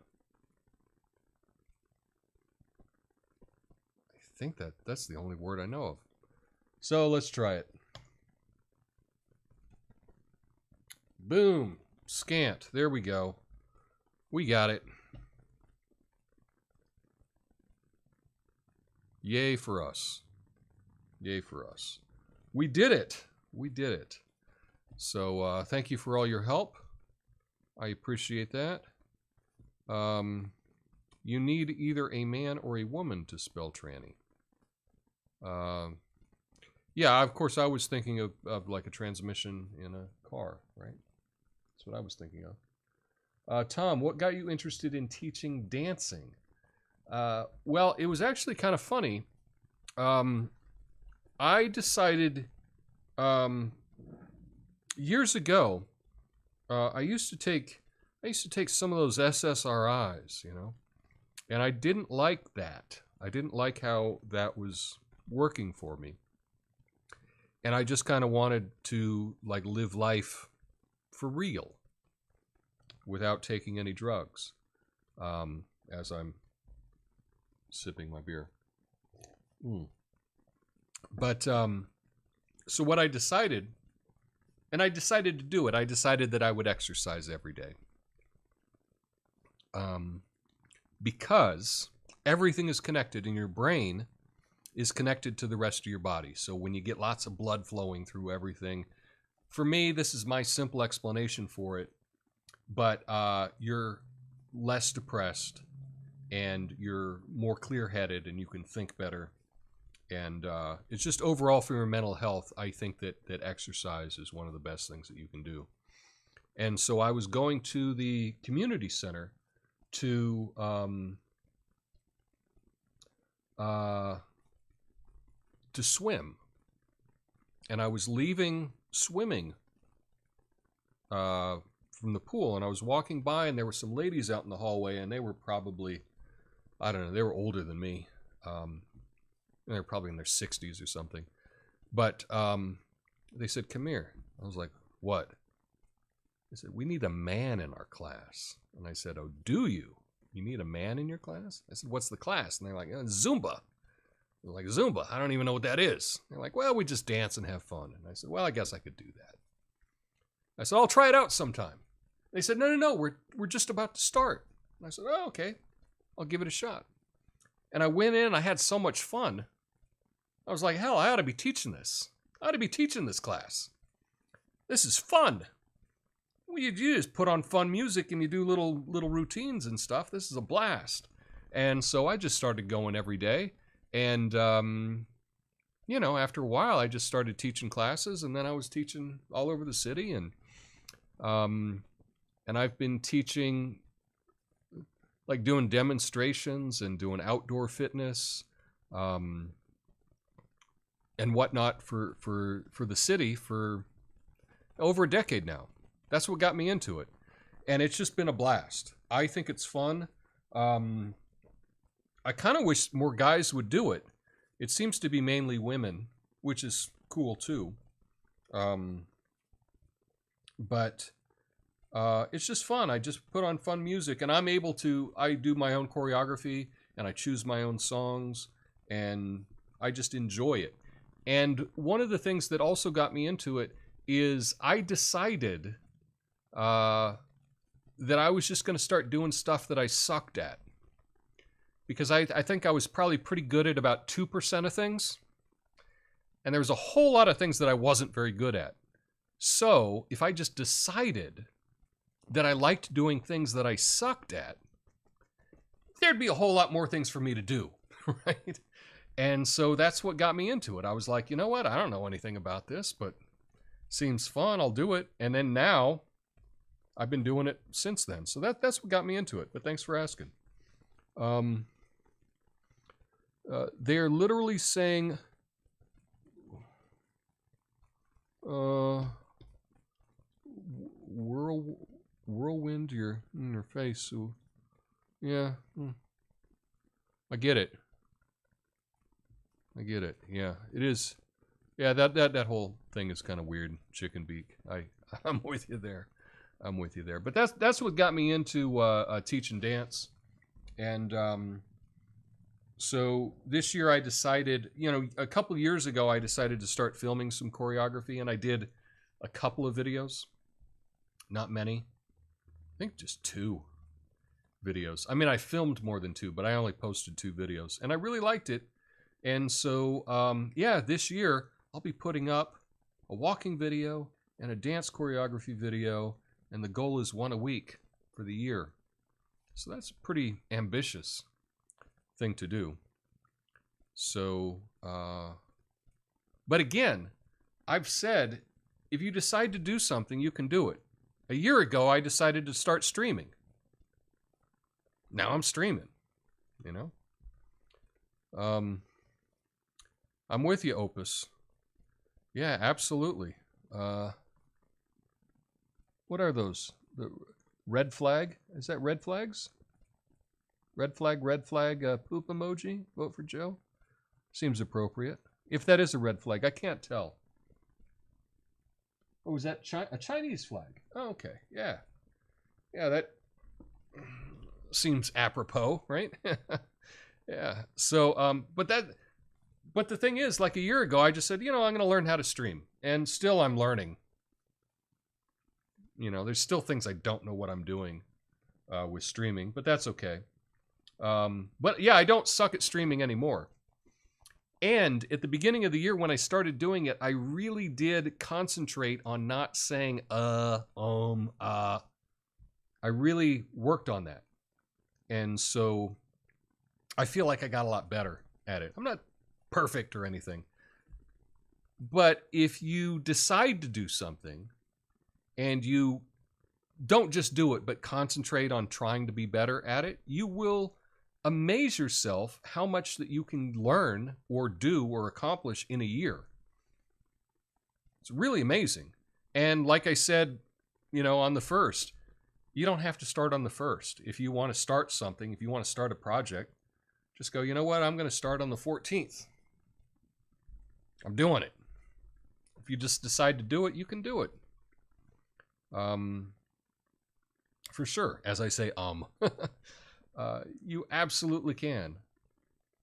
I think that's the only word I know of. So let's try it. Boom. Scant. There we go. We got it. Yay for us. Yay for us. We did it. We did it. So thank you for all your help. I appreciate that. You need either a man or a woman to spell tranny. Yeah, of course, I was thinking of like a transmission in a car, right? That's what I was thinking of. Tom, what got you interested in teaching dancing? Well, it was actually kind of funny. I decided years ago, I used to take some of those SSRIs, you know, and I didn't like that. I didn't like how that was working for me. And I just kind of wanted to like live life for real without taking any drugs, as I'm sipping my beer. But so what I decided, and I decided to do it, I decided that I would exercise every day. Because everything is connected, and your brain is connected to the rest of your body. So when you get lots of blood flowing through everything, for me, this is my simple explanation for it, but you're less depressed and you're more clear-headed and you can think better. And it's just overall for your mental health, I think that exercise is one of the best things that you can do. And so I was going to the community center to swim. And I was leaving swimming from the pool, and I was walking by, and there were some ladies out in the hallway, and they were probably, I don't know, they were older than me. They were probably in their 60s or something. But they said, "Come here." I was like, "What?" They said, "We need a man in our class." And I said, "Oh, do you? You need a man in your class?" I said, "What's the class?" And they're like, "Zumba." They're like, "Zumba? I don't even know what that is." They're like, "Well, we just dance and have fun." And I said, "Well, I guess I could do that." I said, "I'll try it out sometime." They said, No, we're just about to start." And I said, "Oh, okay, I'll give it a shot." And I went in, and I had so much fun. I was like, hell, I ought to be teaching this. I ought to be teaching this class. This is fun. You just put on fun music and you do little routines and stuff. This is a blast. And so I just started going every day. And, you know, after a while, I just started teaching classes. And then I was teaching all over the city. And I've been teaching, like doing demonstrations and doing outdoor fitness. And whatnot for the city for over a decade now. That's what got me into it. And it's just been a blast. I think it's fun. I kind of wish more guys would do it. It seems to be mainly women, which is cool too. But it's just fun. I just put on fun music, and I do my own choreography, and I choose my own songs, and I just enjoy it. And one of the things that also got me into it is I decided that I was just going to start doing stuff that I sucked at. Because I think I was probably pretty good at about 2% of things. And there was a whole lot of things that I wasn't very good at. So if I just decided that I liked doing things that I sucked at, there'd be a whole lot more things for me to do, right? And so that's what got me into it. I was like, you know what? I don't know anything about this, but seems fun. I'll do it. And then now I've been doing it since then. So that's what got me into it. But thanks for asking. They're literally saying, whirlwind in your face. So, yeah, I get it. Yeah, it is. Yeah, that whole thing is kind of weird. Chicken beak. I'm with you there. But that's what got me into teaching dance. And so this year I decided, a couple years ago I decided to start filming some choreography, and I did a couple of videos. Not many. I think just 2 videos. I mean, I filmed more than 2, but I only posted 2 videos, and I really liked it. And so, yeah, this year I'll be putting up a walking video and a dance choreography video, And the goal is 1 a week for the year. So that's a pretty ambitious thing to do. So, but again, I've said, if you decide to do something, you can do it. A year ago, I decided to start streaming. Now I'm streaming, you know? I'm with you, Opus. Yeah, absolutely. What are those? The red flag? Is that red flags? Red flag, poop emoji? Vote for Joe? Seems appropriate. If that is a red flag, I can't tell. Oh, is that a Chinese flag? Oh, okay. Yeah. Yeah, that seems apropos, right? Yeah. So, but the thing is, like a year ago, I just said, I'm going to learn how to stream. And still I'm learning. There's still things I don't know what I'm doing with streaming, but that's okay. But yeah, I don't suck at streaming anymore. And at the beginning of the year when I started doing it, I really did concentrate on not saying, I really worked on that. And so I feel like I got a lot better at it. I'm not perfect or anything. But if you decide to do something and you don't just do it, but concentrate on trying to be better at it, you will amaze yourself how much that you can learn or do or accomplish in a year. It's really amazing. And like I said, on the first, you don't have to start on the first. If you want to start something, if you want to start a project, just go, you know what, I'm going to start on the 14th. I'm doing it. If you just decide to do it, you can do it. For sure. As I say, you absolutely can.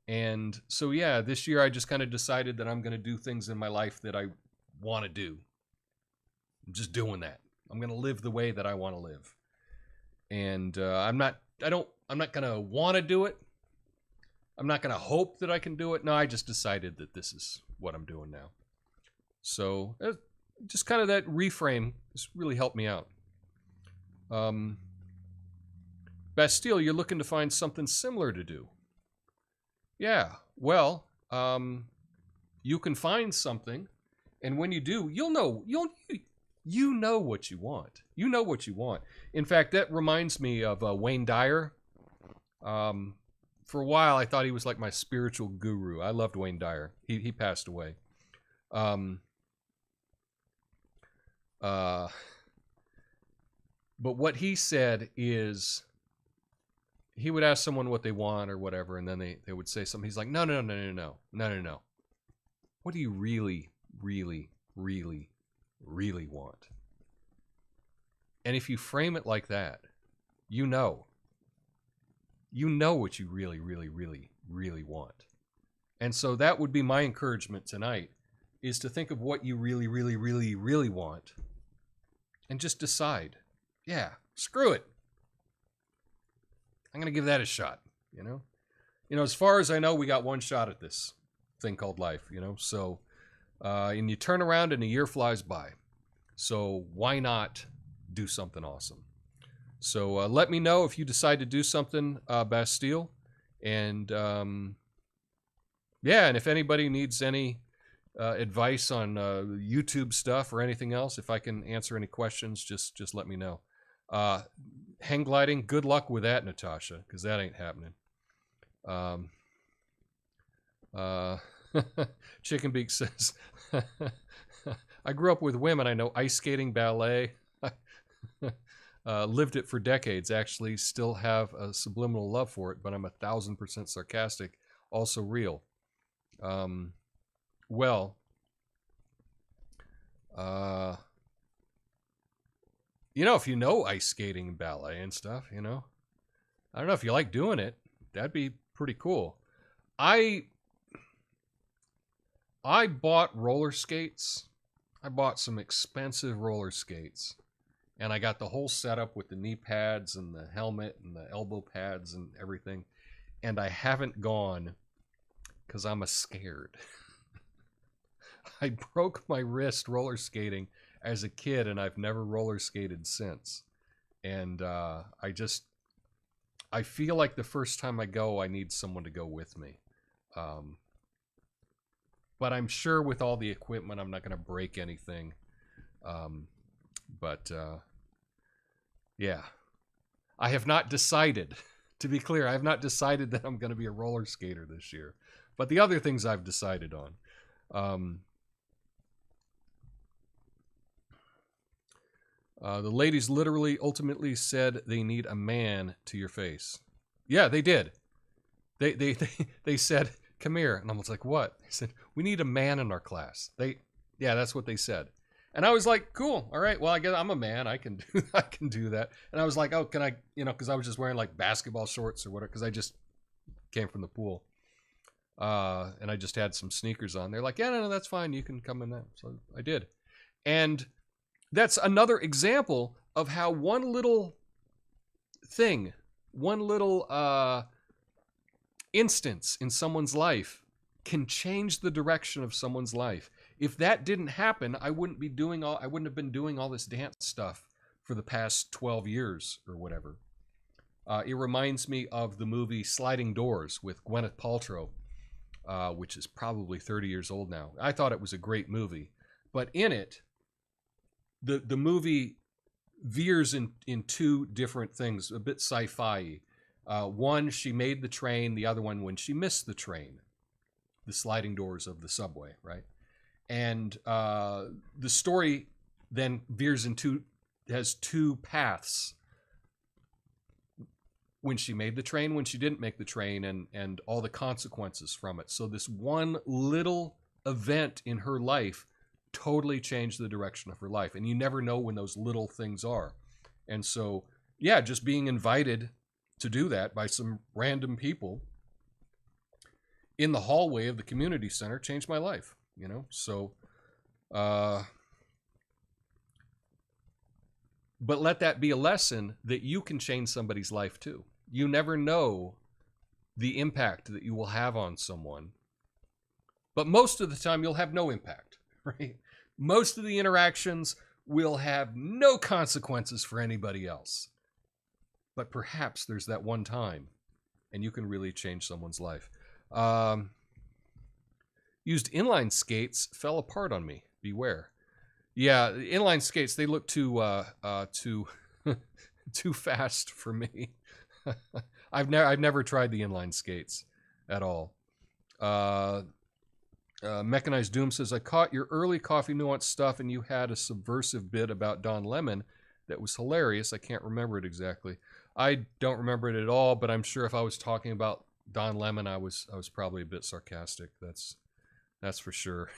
And so, yeah, this year I just kind of decided that I'm going to do things in my life that I want to do. I'm just doing that. I'm going to live the way that I want to live. And I'm not going to want to do it. I'm not going to hope that I can do it. No, I just decided that this is what I'm doing now. So just kind of that reframe has really helped me out. Bastille, you're looking to find something similar to do. Yeah, well, you can find something, and when you do, you know what you want. You know what you want. In fact, that reminds me of Wayne Dyer. For a while, I thought he was like my spiritual guru. I loved Wayne Dyer. He passed away. But what he said is, he would ask someone what they want or whatever, and then they would say something. He's like, no. What do you really, really, really, really want? And if you frame it like that, you know what you really, really, really, really want. And so that would be my encouragement tonight, is to think of what you really, really, really, really want and just decide, yeah, screw it. I'm going to give that a shot, as far as I know, we got one shot at this thing called life, so, and you turn around and a year flies by. So why not do something awesome? So let me know if you decide to do something, Bastille. And yeah, and if anybody needs any advice on YouTube stuff or anything else, if I can answer any questions, just let me know. Hang gliding, good luck with that, Natasha, because that ain't happening. Chicken Beak says, I grew up with women. I know ice skating, ballet. Lived it for decades, actually. Still have a subliminal love for it, but I'm 1,000% sarcastic. Also real. Well, if you know ice skating and ballet and stuff, I don't know if you like doing it. That'd be pretty cool. I bought roller skates. I bought some expensive roller skates. And I got the whole setup with the knee pads and the helmet and the elbow pads and everything. And I haven't gone because I'm scared. I broke my wrist roller skating as a kid, and I've never roller skated since. And I feel like the first time I go, I need someone to go with me. But I'm sure with all the equipment, I'm not going to break anything. Yeah. I have not decided, to be clear, I have not decided that I'm going to be a roller skater this year. But the other things I've decided on. The ladies literally ultimately said they need a man to your face. Yeah, they did. They said, come here. And I was like, what? They said, we need a man in our class. Yeah, that's what they said. And I was like, cool. All right. Well, I guess I'm a man. I can do that. And I was like, oh, can I, because I was just wearing like basketball shorts or whatever, because I just came from the pool. And I just had some sneakers on. They're like, yeah, no, that's fine. You can come in that. So I did. And that's another example of how one little thing, one little instance in someone's life can change the direction of someone's life. If that didn't happen, I wouldn't have been doing all this dance stuff for the past 12 years or whatever. It reminds me of the movie Sliding Doors with Gwyneth Paltrow, which is probably 30 years old now. I thought it was a great movie, but in it, the movie veers in two different things, a bit sci-fi. One, she made the train. The other one, when she missed the train. The sliding doors of the subway, right? And the story then has two paths. When she made the train, when she didn't make the train, and all the consequences from it. So this one little event in her life totally changed the direction of her life. And you never know when those little things are. And so, yeah, just being invited to do that by some random people in the hallway of the community center changed my life, So, but let that be a lesson that you can change somebody's life too. You never know the impact that you will have on someone. But most of the time, you'll have no impact, right? Most of the interactions will have no consequences for anybody else. But perhaps there's that one time, and you can really change someone's life. Used inline skates, fell apart on me. Beware. Yeah, inline skates, they look too too fast for me. I've never tried the inline skates at all. Mechanized Doom says, I caught your early Coffee Nuance stuff, and you had a subversive bit about Don Lemon that was hilarious. I can't remember it exactly. I don't remember it at all, but I'm sure if I was talking about Don Lemon, I was probably a bit sarcastic. That's for sure.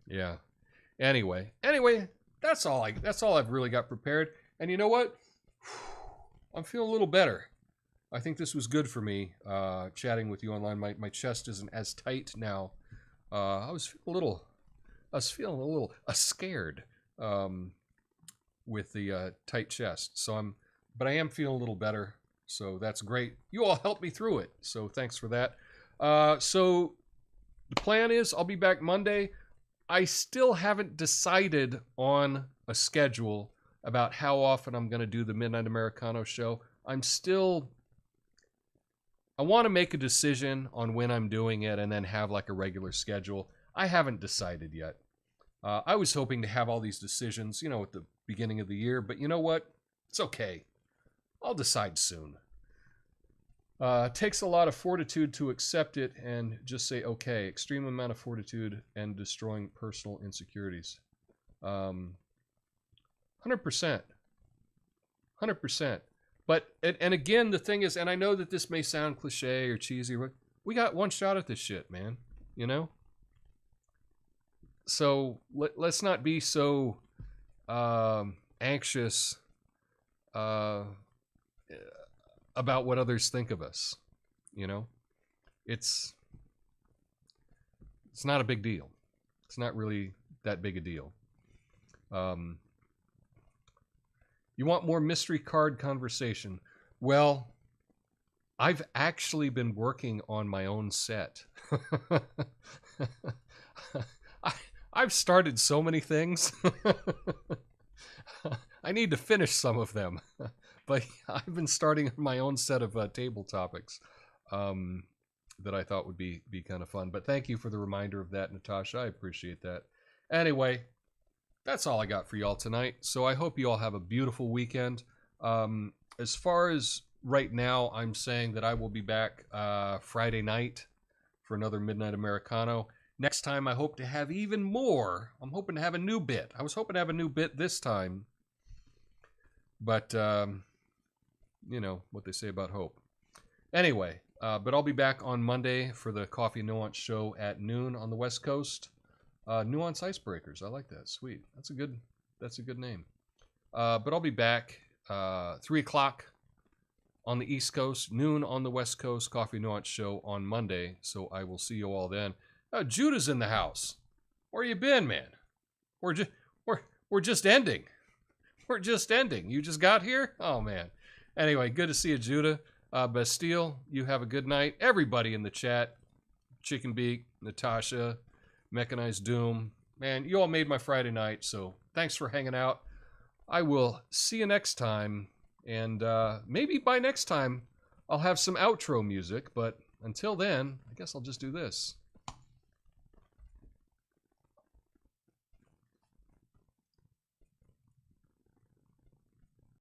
Yeah. Anyway, that's all I've really got prepared. And you know what? I'm feeling a little better. I think this was good for me, chatting with you online. My chest isn't as tight now. I was feeling a little scared with the tight chest. But I am feeling a little better. So that's great. You all helped me through it. So thanks for that. So the plan is I'll be back Monday. I still haven't decided on a schedule about how often I'm going to do the Midnight Americano show. I want to make a decision on when I'm doing it and then have like a regular schedule. I haven't decided yet. I was hoping to have all these decisions, at the beginning of the year, but you know what? It's okay. I'll decide soon. Takes a lot of fortitude to accept it and just say, okay, extreme amount of fortitude and destroying personal insecurities. 100%. 100%. But, and again, the thing is, and I know that this may sound cliche or cheesy, but we got one shot at this shit, man. So let's not be so anxious about what others think of us. It's not a big deal. It's not really that big a deal. You want more mystery card conversation? Well, I've actually been working on my own set. I've started so many things. I need to finish some of them. But I've been starting my own set of table topics that I thought would be kind of fun. But thank you for the reminder of that, Natasha. I appreciate that. Anyway, that's all I got for y'all tonight. So I hope you all have a beautiful weekend. As far as right now, I'm saying that I will be back Friday night for another Midnight Americano. Next time, I hope to have even more. I'm hoping to have a new bit. I was hoping to have a new bit this time. But, you know, what they say about hope. Anyway, but I'll be back on Monday for the Coffee Nuance show at noon on the West Coast. Nuance Icebreakers. I like that. Sweet. That's a good name. But I'll be back 3 o'clock on the East Coast, noon on the West Coast, Coffee Nuance show on Monday. So I will see you all then. Judah's in the house. Where you been, man? We're just ending. We're just ending. You just got here? Oh, man. Anyway, good to see you, Judah. Bastille, you have a good night. Everybody in the chat, Chicken Beak, Natasha, Mechanized Doom. Man, you all made my Friday night, so thanks for hanging out. I will see you next time, and maybe by next time I'll have some outro music, but until then, I guess I'll just do this.